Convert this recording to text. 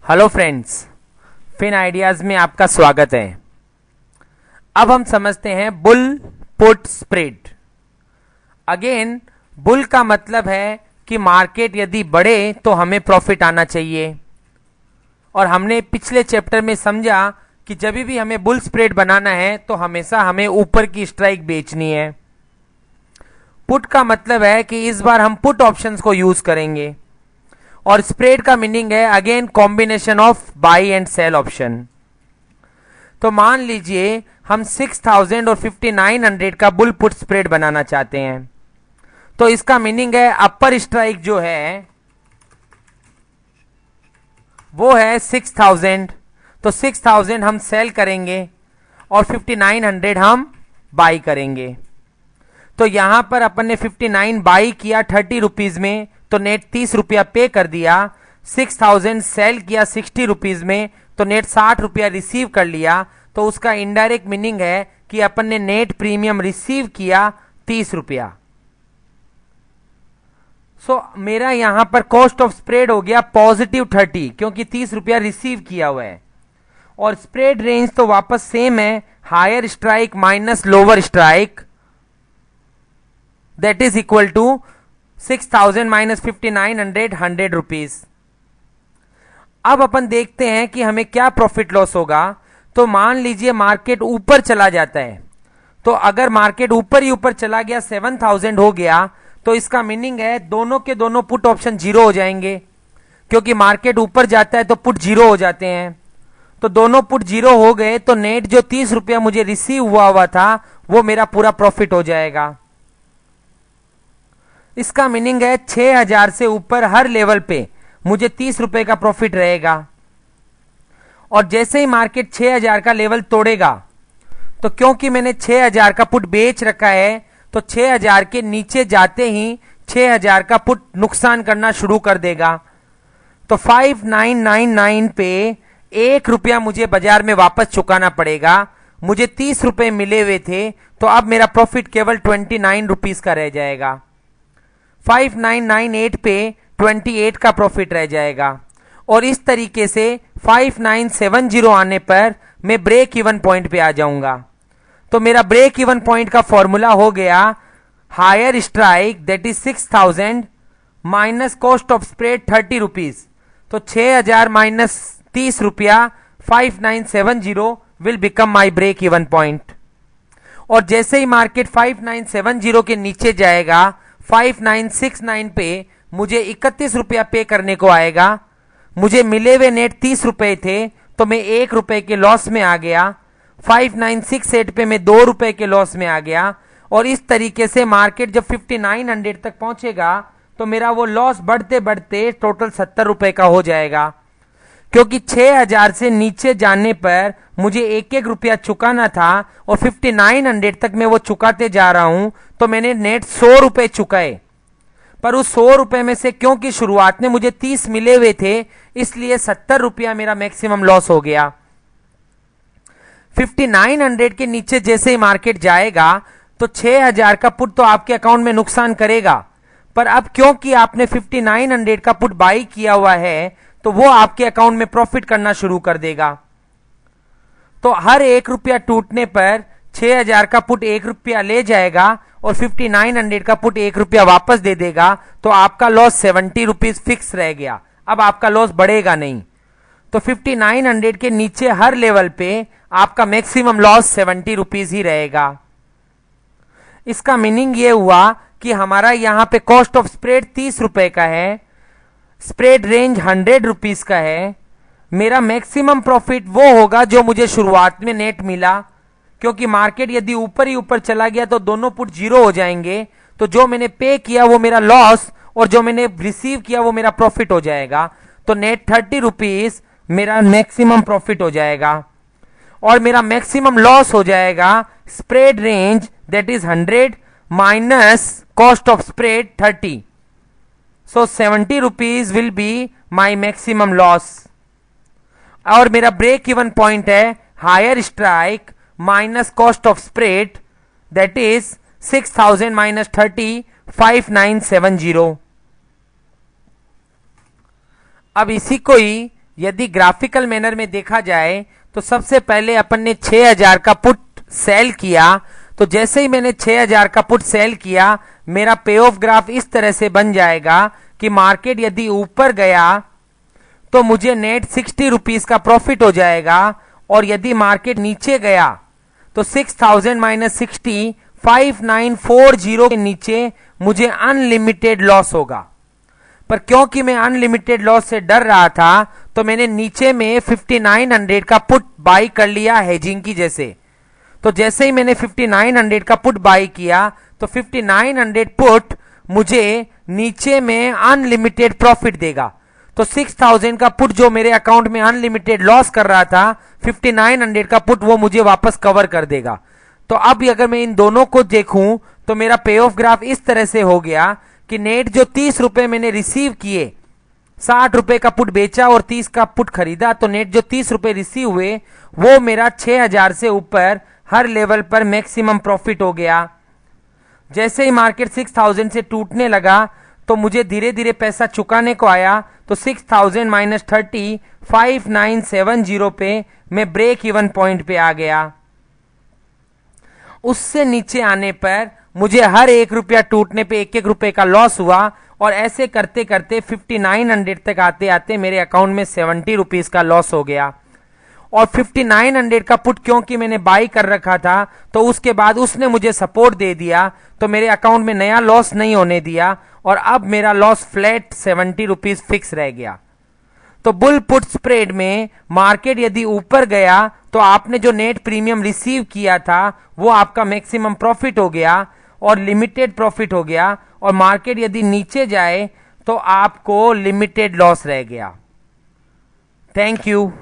Hello friends, fin ideas में आपका स्वागत है। अब हम समझते हैं bull put spread. Again, bull का मतलब है कि मार्केट यदि बढ़े तो हमें प्रॉफिट आना चाहिए, और हमने पिछले चैप्टर में समझा कि जब भी हमें बुल स्प्रेड बनाना है तो हमेशा हमें ऊपर की स्ट्राइक बेचनी है। पुट का मतलब है कि इस बार हम पुट ऑप्शंस को यूज करेंगे, और स्प्रेड का मीनिंग है again combination of buy and sell option. तो मान लीजिए हम 6000 और 5900 का बुल पुट स्प्रेड बनाना चाहते हैं, तो इसका मीनिंग है अपर स्ट्राइक जो है वो है 6000, तो 6000 हम सेल करेंगे और 5900 हम बाई करेंगे। तो यहां पर अपन ने 59 बाई किया 30 रुपीज में, तो नेट 30 रुपया पे कर दिया। 6000 सेल किया 60 रुपीज में, तो नेट 60 रुपया रिसीव कर लिया। तो उसका इनडायरेक्ट मीनिंग है कि अपन ने नेट प्रीमियम रिसीव किया 30 रुपया। सो मेरा यहां पर कॉस्ट ऑफ स्प्रेड हो गया पॉजिटिव 30, क्योंकि 30 रुपया रिसीव किया हुआ है। और स्प्रेड रेंज तो वापस सेम है, higher strike minus lower strike, that is equal to 6000 minus 5900, 100 rupees. अब अपन देखते हैं कि हमें क्या प्रॉफिट लॉस होगा। तो मान लीजिए मार्केट ऊपर चला जाता है, तो अगर मार्केट ऊपर ही ऊपर चला गया 7000 हो गया, तो इसका मीनिंग है दोनों के दोनों पुट ऑप्शन जीरो हो जाएंगे, क्योंकि मार्केट ऊपर जाता है तो पुट जीरो हो जाते हैं। तो दोनों पुट जीरो हो गए, तो नेट जो 30 रुपया मुझे रिसीव हुआ था वो मेरा पूरा प्रॉफिट हो जाएगा। इसका मीनिंग है 6000 से ऊपर हर लेवल पे मुझे 30 रुपए का प्रॉफिट रहेगा। और जैसे ही मार्केट 6000 का लेवल तोड़ेगा, तो क्योंकि मैंने 6000 का पुट बेच रखा है, तो 6000 के नीचे जाते ही 6000 का पुट नुकसान करना शुरू कर देगा। तो 5999 पे 1 रुपया मुझे बाजार में वापस चुकाना पड़ेगा। मुझे 30 रुपए मिले हुए थे, तो अब मेरा प्रॉफिट केवल 29 रुपीज का रह जाएगा। 5998 पे 28 का प्रॉफिट रह जाएगा। और इस तरीके से 5970 आने पर मैं ब्रेक इवन पॉइंट पे आ जाऊंगा। तो मेरा ब्रेक इवन पॉइंट का फॉर्मूला हो गया higher strike that is 6000 minus cost of spread 30 rupees. तो 6000 माइनस 30 रुपया 5970 will become my break even point. और जैसे ही मार्केट 5970 के नीचे जाएगा, 5969 पे मुझे 31 रुपया पे करने को आएगा। मुझे मिले हुए नेट 30 रुपए थे, तो मैं 1 रुपए के लॉस में आ गया। 5968 पे मैं 2 रुपए के लॉस में आ गया। और इस तरीके से मार्केट जब 5900 तक पहुंचेगा, तो मेरा वो लॉस बढ़ते बढ़ते टोटल 70 रुपए का हो जाएगा, क्योंकि 6000 से नीचे जाने पर मुझे 1-1 रुपया चुकाना था, और 5900 तक मैं वो चुकाते जा रहा हूं। तो मैंने नेट 100 रुपए चुकाए, पर उस 100 रुपए में से क्योंकि शुरुआत में मुझे 30 मिले हुए थे, इसलिए 70 रुपया मेरा मैक्सिमम लॉस हो गया। 5900 के नीचे जैसे ही मार्केट जाएगा, तो 6000 का पुट तो आपके अकाउंट में नुकसान करेगा, पर अब क्योंकि आपने 5900 का पुट बाई किया हुआ है, तो वो आपके अकाउंट में प्रॉफिट करना शुरू कर देगा। तो हर 1 रुपया टूटने पर 6000 का पुट 1 रुपया ले जाएगा, और 5900 का पुट 1 रुपया वापस दे देगा। तो आपका लॉस 70 रुपीज फिक्स रह गया, अब आपका लॉस बढ़ेगा नहीं। तो 5900 के नीचे हर लेवल पे आपका मैक्सिमम लॉस 70 रुपीज ही रहेगा। इसका मीनिंग ये हुआ कि हमारा यहां पे कॉस्ट ऑफ स्प्रेड 30 रुपए का है, स्प्रेड रेंज 100 रुपीज का है। मेरा मैक्सिमम प्रॉफिट वो होगा जो मुझे शुरुआत में नेट मिला, क्योंकि मार्केट यदि ऊपर ही ऊपर चला गया तो दोनों पुट जीरो हो जाएंगे। तो जो मैंने पे किया वो मेरा लॉस, और जो मैंने रिसीव किया वो मेरा प्रॉफिट हो जाएगा। तो नेट 30 रुपीज मेरा मैक्सिमम प्रॉफिट हो जाएगा, और मेरा मैक्सिमम लॉस हो जाएगा spread range that is 100 minus cost of spread 30। So 70 rupees will be my maximum loss. और मेरा ब्रेक इवन पॉइंट है higher strike minus cost of spread that is 6000 minus 30, 5970। अब इसी को ही यदि ग्राफिकल मैनर में देखा जाए तो सबसे पहले अपन ने 6000 का पुट सेल किया। तो जैसे ही मैंने 6000 का पुट सेल किया, मेरा पे ऑफ ग्राफ इस तरह से बन जाएगा कि मार्केट यदि ऊपर गया तो मुझे नेट 60 रुपीस का प्रॉफिट हो जाएगा, और यदि मार्केट नीचे गया तो 6000 माइनस 60 5940 के नीचे मुझे अनलिमिटेड लॉस होगा। पर क्योंकि मैं अनलिमिटेड लॉस से डर रहा था तो मैंने नीचे में 5900 का पुट बाई कर लिया हेजिंग की जैसे। तो जैसे ही मैंने 5900 का पुट बाई किया तो 5900 पुट मुझे नीचे में अनलिमिटेड प्रॉफिट देगा। तो 6000 का पुट जो मेरे अकाउंट में अनलिमिटेड लॉस कर रहा था, 5900 का पुट वो मुझे वापस कवर कर देगा। तो अब अगर मैं इन दोनों को देखूं तो मेरा पे ऑफ ग्राफ इस तरह से हो गया कि नेट जो 30 रुपए मैंने रिसीव किए, 60 रुपए का पुट बेचा और 30 का पुट खरीदा, तो नेट जो 30 रुपए रिसीव हुए वो मेरा 6000 से ऊपर हर लेवल पर मैक्सिमम प्रॉफिट हो गया। जैसे ही मार्केट 6000 से टूटने लगा तो मुझे धीरे धीरे पैसा चुकाने को आया। तो 6000 माइनस 30 5970 पे मैं ब्रेक इवन पॉइंट पे आ गया। उससे नीचे आने पर मुझे हर 1 रुपया टूटने पे 1-1 रुपए का लॉस हुआ, और ऐसे करते करते 5900 तक आते आते मेरे अकाउंट में 70 रुपीस का लॉस हो गया। और 5900 का पुट क्योंकि मैंने बाई कर रखा था तो उसके बाद उसने मुझे सपोर्ट दे दिया, तो मेरे अकाउंट में नया लॉस नहीं होने दिया, और अब मेरा लॉस फ्लैट 70 रुपीस फिक्स रह गया। तो बुल पुट स्प्रेड में मार्केट यदि ऊपर गया तो आपने जो नेट प्रीमियम रिसीव किया था वो आपका मैक्सिमम प्रॉफिट हो गया और लिमिटेड प्रॉफिट हो गया, और मार्केट यदि नीचे जाए तो आपको लिमिटेड लॉस रह गया। Thank you.